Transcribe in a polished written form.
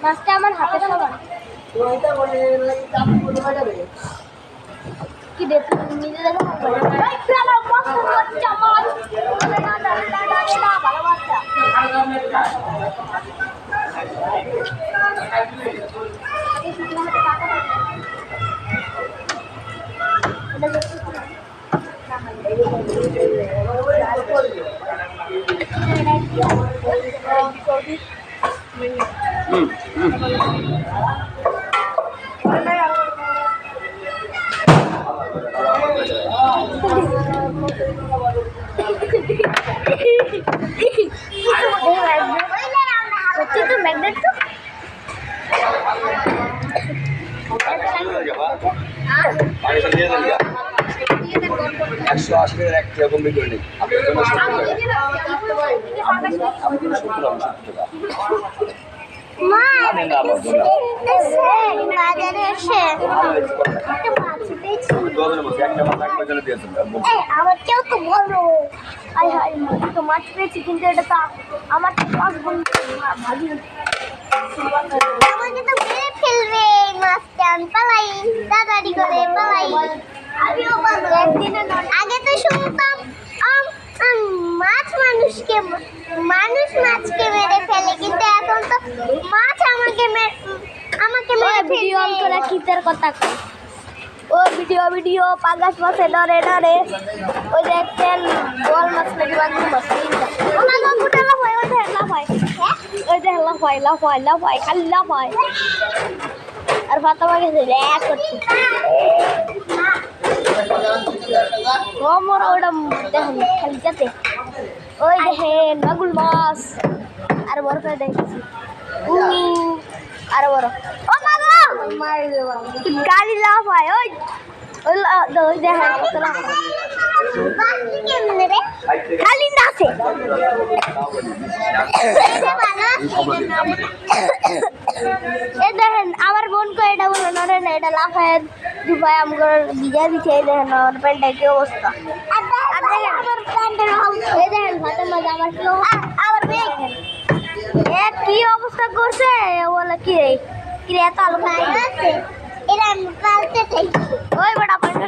মাছটা আমার হাতে সমান কি দেখতে নিজে দেখো আমার পছন্দ হচ্ছে মাছ ভালো বাচ্চা ম্যাগনেট তো 180 টাকার এক কিলো কমপ্লিট করে নিই আমার কেউ তো বলো তো মাছ পেয়েছি কিন্তু এটা তো আমার ভালো আমাকে তো মেরে ফেলবে মাছটা আমি পালাই তাড়াতাড়ি করে পালাই আমিও বলবো একদিনের আগে তো শুনতাম মাছ মাছকে মেরে ফেলে কিন্তু এখন তো মাছ আমাকে মেরে ভিডিও অন করে কিতের কথা কই ও ভিডিও পাগাস মাছে ডরে ওই দেখছেন বল মাছ নাকি বাগু মাছ ওনা গপুটা লাফায় ওই দেখেন লাফায় ওই দেখেন লাফায় খালি লাফায় আর ফাতেমা গেছে ল্যাক করছে ওমরা ওটা দেখেন খালি যাতে ওই দেখেন বাগুল মাছ আর বড় করে দেখছি আর বড় ও মাগো মারি দেবা গালি লাফায় ওই ওই দেখেন কত লাফায় বাকি কেমনে রে খালি নাচে এ দেখেন আমার বোন কো এটা বলো না রে এটা লাফায় দুবাই আমগর বিজা দিছে এই দেখেন আমার প্যান্টে কি অবস্থা আর দেখেন আমার প্যান্টের অবস্থা এই দেখেন ফাতেমা আমার কি আমার মেয়ে এ কি অবস্থা করছে বলে কি রে এত আলো আছে এরা পালতে চাই ওই বড় প্যান্ট